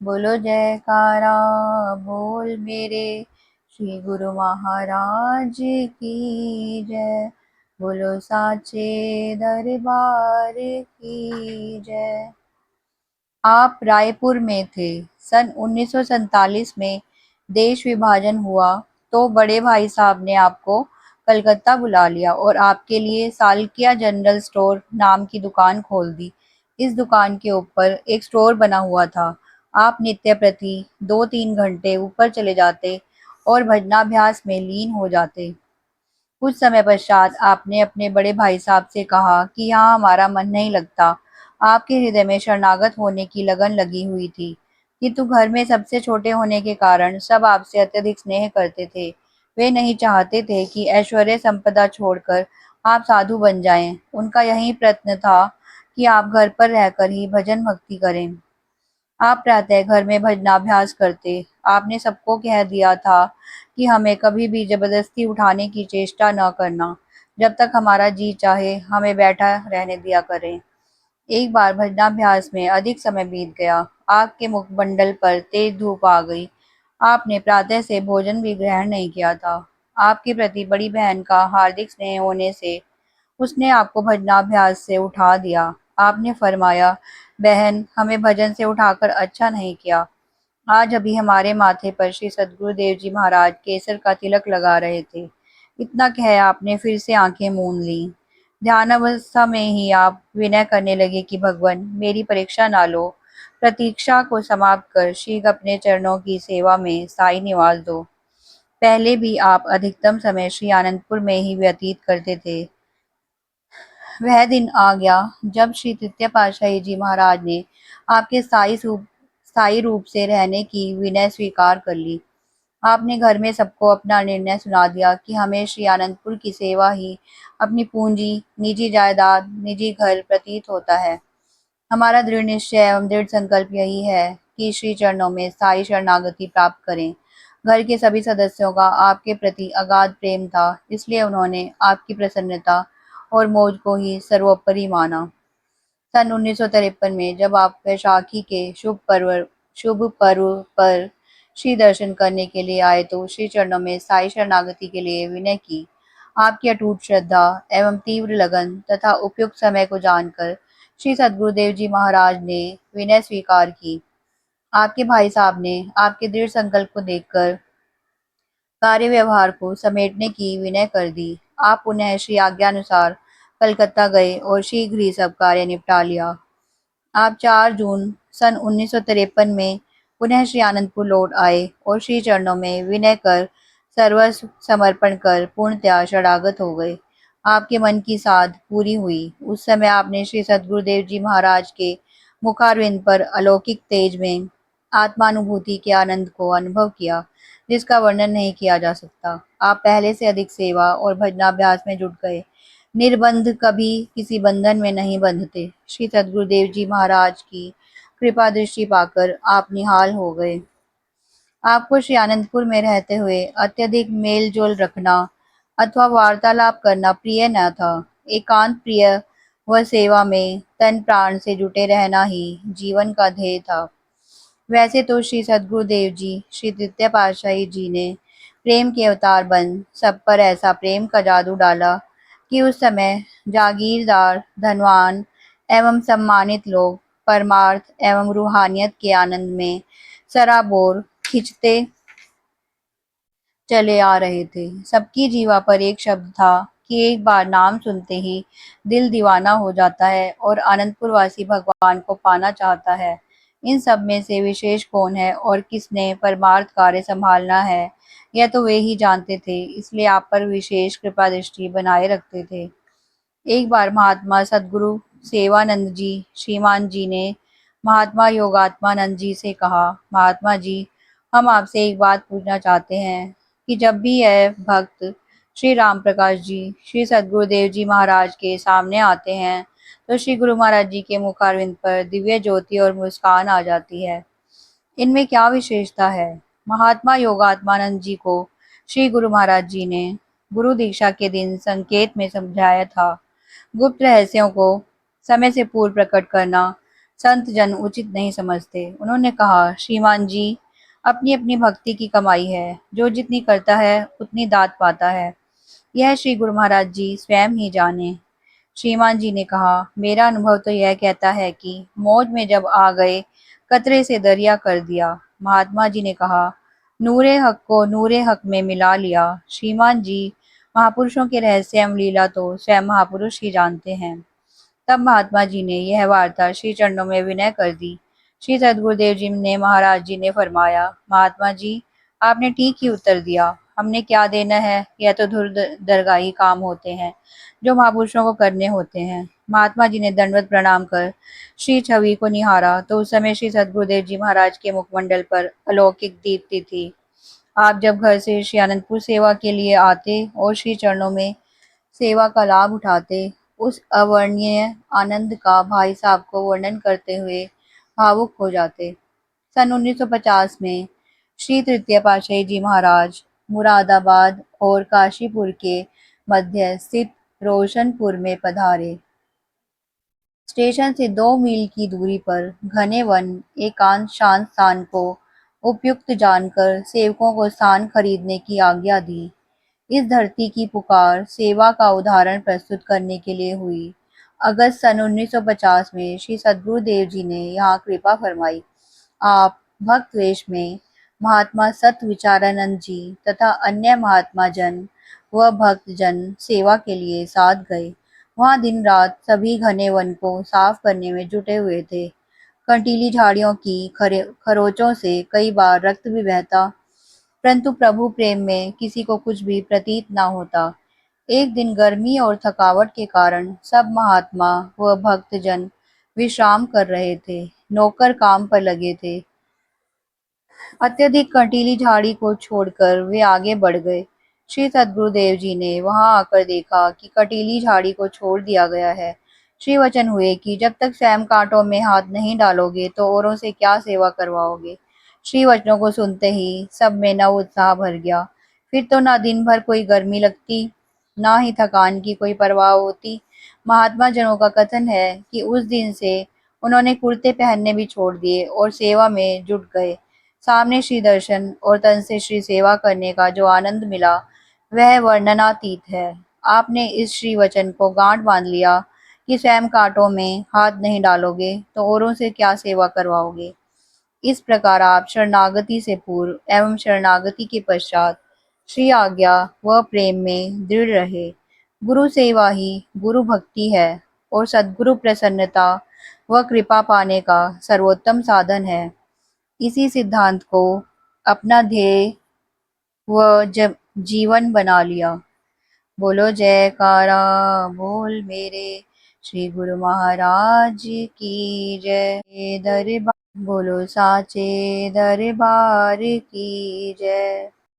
बोलो जयकारा बोल मेरे श्री गुरु महाराज की जय। बोलो साचे दरबार की जय। आप रायपुर में थे। सन 1947 में देश विभाजन हुआ तो बड़े भाई साहब ने आपको कलकत्ता बुला लिया और आपके लिए साल्किया जनरल स्टोर नाम की दुकान खोल दी। इस दुकान के ऊपर एक स्टोर बना हुआ था। आप नित्य प्रति 2-3 घंटे ऊपर चले जाते और भजनाभ्यास में लीन हो जाते। कुछ समय पश्चात आपने अपने बड़े भाई साहब से कहा कि यहाँ हमारा मन नहीं लगता। आपके हृदय में शरणागत होने की लगन लगी हुई थी, किंतु घर में सबसे छोटे होने के कारण सब आपसे अत्यधिक स्नेह करते थे। वे नहीं चाहते थे कि ऐश्वर्य संपदा छोड़कर आप साधु बन जाएं। उनका यही प्रयत्न था कि आप घर पर रहकर ही भजन भक्ति करें। आप प्रातः घर में भजनाभ्यास करते। आपने सबको कह दिया था कि हमें कभी भी जबरदस्ती उठाने की चेष्टा न करना। जब तक हमारा जी चाहे हमें बैठा रहने दिया करें। एक बार भजनाभ्यास में अधिक समय बीत गया। आपके मुखमंडल पर तेज धूप आ गई। आपने प्रातः से भोजन भी ग्रहण नहीं किया था। आपके प्रति बड़ी बहन का हार्दिक स्नेह होने से उसने आपको भजनाभ्यास से उठा दिया। आपने फरमाया, बहन, हमें भजन से उठाकर अच्छा नहीं किया। आज अभी हमारे माथे पर श्री सद्गुरुदेव जी महाराज केसर का तिलक लगा रहे थे। इतना कह आपने फिर से आंखें मूंद ली। ध्यानावस्था में ही आप विनय करने लगे कि भगवान, मेरी परीक्षा ना लो। प्रतीक्षा को समाप्त कर शीघ्र अपने चरणों की सेवा में स्थायी निवास दो। पहले भी आप अधिकतम समय श्री आनंदपुर में ही व्यतीत करते थे। वह दिन आ गया जब श्री तृतीय पातशाही जी महाराज ने आपके स्थायी रूप से रहने की विनय स्वीकार कर ली। आपने घर में सबको अपना निर्णय सुना दिया कि हमें श्री आनंदपुर की सेवा ही अपनी पूंजी, निजी जायदाद, निजी घर प्रतीत होता है। हमारा दृढ़ निश्चय एवं दृढ़ संकल्प यही है कि श्री चरणों में स्थायी शरणागति प्राप्त करें। घर के सभी सदस्यों का आपके प्रति अगाध प्रेम था, इसलिए उन्होंने आपकी प्रसन्नता और मौज को ही सर्वोपरि माना। सन 1953 में जब आप वैशाखी के शुभ पर्व पर श्री दर्शन करने के लिए आए तो श्री चरणों में स्थायी शरणागति के लिए विनय की। आपकी अटूट श्रद्धा एवं तीव्र लगन तथा उपयुक्त समय को जानकर श्री सद्गुरुदेव जी महाराज ने विनय स्वीकार की। आपके भाई साहब ने आपके दृढ़ संकल्प को देखकर कार्य व्यवहार को समेटने की विनय कर दी। आप पुनः श्री आज्ञानुसार कलकत्ता गए और शीघ्र ही सब कार्य निपटा लिया। आप 4 जून सन 1953 में पुनः श्री आनंदपुर लौट आए और श्री चरणों में विनय कर सर्वस्व समर्पण कर पूर्णतया शरणागत हो गए। आपके मन की साध पूरी हुई। उस समय आपने श्री सद्गुरुदेव जी महाराज के मुखारविंद पर अलौकिक तेज में आत्मानुभूति के आनंद को अनुभव किया, जिसका वर्णन नहीं किया जा सकता। आप पहले से अधिक सेवा और भजनाभ्यास में जुट गए। निर्बंध कभी किसी बंधन में नहीं बंधते। श्री सद्गुरुदेव जी महाराज की कृपा दृष्टि पाकर आप निहाल हो गए। आपको श्री आनंदपुर में रहते हुए अत्यधिक मेल जोल रखना अथवा वार्तालाप करना प्रिय न था। एकांत प्रिय व सेवा में तन प्राण से जुटे रहना ही जीवन का ध्येय था। वैसे तो श्री सद्गुरुदेव जी श्री तृतीय पातशाही जी ने प्रेम के अवतार बन सब पर ऐसा प्रेम का जादू डाला कि उस समय जागीरदार, धनवान एवं सम्मानित लोग परमार्थ एवं रूहानियत के आनंद में सराबोर खिंचते चले आ रहे थे। सबकी जीवा पर एक शब्द था कि एक बार नाम सुनते ही दिल दीवाना हो जाता है और आनंदपुर वासी भगवान को पाना चाहता है। इन सब में से विशेष कौन है और किसने परमार्थ कार्य संभालना है, यह तो वे ही जानते थे, इसलिए आप पर विशेष कृपा दृष्टि बनाए रखते थे। एक बार महात्मा सद्गुरु सेवानंद जी श्रीमान जी ने महात्मा योगात्मानंद जी से कहा, महात्मा जी, हम आपसे एक बात पूछना चाहते हैं कि जब भी यह भक्त श्री राम प्रकाश जी श्री सद्गुरुदेव जी महाराज के सामने आते हैं तो श्री गुरु महाराज जी के मुखारविंद पर दिव्य ज्योति और मुस्कान आ जाती है। इनमें क्या विशेषता है? महात्मा योगात्मानंद जी को श्री गुरु महाराज जी ने गुरु दीक्षा के दिन संकेत में समझाया था। गुप्त रहस्यों को समय से पूर्व प्रकट करना संत जन उचित नहीं समझते। उन्होंने कहा, श्रीमान जी, अपनी अपनी भक्ति की कमाई है, जो जितनी करता है उतनी दात पाता है। यह श्री गुरु महाराज जी स्वयं ही जाने। श्रीमान जी ने कहा, मेरा अनुभव तो यह कहता है कि मौज में जब आ गए, कतरे से दरिया कर दिया। महात्मा जी ने कहा, नूरे हक को नूरे हक में मिला लिया। श्रीमान जी, महापुरुषों के रहस्य एवं लीला तो स्वयं महापुरुष ही जानते हैं। तब महात्मा जी ने यह वार्ता श्री चरणों में विनय कर दी। श्री सद्गुरुदेव जी ने महाराज जी ने फरमाया, महात्मा जी, आपने ठीक ही उत्तर दिया। हमने क्या देना है, यह तो धुर दरगाही काम होते हैं जो महापुरुषों को करने होते हैं। महात्मा जी ने दंडवत प्रणाम कर श्री छवि को निहारा तो उस समय श्री सद्गुरुदेव जी महाराज के मुखमंडल पर अलौकिक दीप्ति थी। आप जब घर से श्री आनंदपुर सेवा के लिए आते और श्री चरणों में सेवा का लाभ उठाते, उस अवर्णनीय आनंद का भाई साहब को वर्णन करते हुए भावुक हो जाते। सन 1950 में श्री तृतीय पातशाही जी महाराज मुरादाबाद और काशीपुर के मध्य स्थित रोशनपुर में पधारे। स्टेशन से 2 मील की दूरी पर घने वन एकांत शांत स्थान को उपयुक्त जानकर सेवकों को स्थान खरीदने की आज्ञा दी। इस धरती की पुकार सेवा का उदाहरण प्रस्तुत करने के लिए हुई। अगस्त सन 1950 में श्री सद्गुरुदेव जी ने यहाँ कृपा फरमाई। आप भक्त वेश में महात्मा सत विचारानंद जी तथा अन्य महात्मा जन व भक्त जन सेवा के लिए साथ गए। वहां दिन रात सभी घने वन को साफ करने में जुटे हुए थे। कंटीली झाड़ियों की खरोचों से कई बार रक्त भी बहता, परंतु प्रभु प्रेम में किसी को कुछ भी प्रतीत न होता। एक दिन गर्मी और थकावट के कारण सब महात्मा व भक्तजन विश्राम कर रहे थे। नौकर काम पर लगे थे। अत्यधिक कंटीली झाड़ी को छोड़कर वे आगे बढ़ गए। श्री सद्गुरुदेव जी ने वहां आकर देखा कि कंटीली झाड़ी को छोड़ दिया गया है। श्री वचन हुए कि जब तक स्वयं कांटों में हाथ नहीं डालोगे तो औरों से क्या सेवा करवाओगे। श्री वचनों को सुनते ही सब में नव उत्साह भर गया। फिर तो ना दिन भर कोई गर्मी लगती, ना ही थकान की कोई परवाह होती। महात्मा जनों का कथन है कि उस दिन से उन्होंने कुर्ते पहनने भी छोड़ दिए और सेवा में जुट गए। सामने श्री दर्शन और तन से श्री सेवा करने का जो आनंद मिला, वह वर्णनातीत है। आपने इस श्री वचन को गांठ बांध लिया कि स्वयं कांटों में हाथ नहीं डालोगे तो औरों से क्या सेवा करवाओगे। इस प्रकार आप शरणागति से पूर्व एवं शरणागति के पश्चात श्री आज्ञा व प्रेम में दृढ़ रहे। गुरु सेवा ही गुरु भक्ति है और सद्गुरु प्रसन्नता व कृपा पाने का सर्वोत्तम साधन है। इसी सिद्धांत को अपना ध्येय व जीवन बना लिया। बोलो जयकारा बोल मेरे श्री गुरु महाराज की जय। दरबार बोलो साचे दरबार की जय।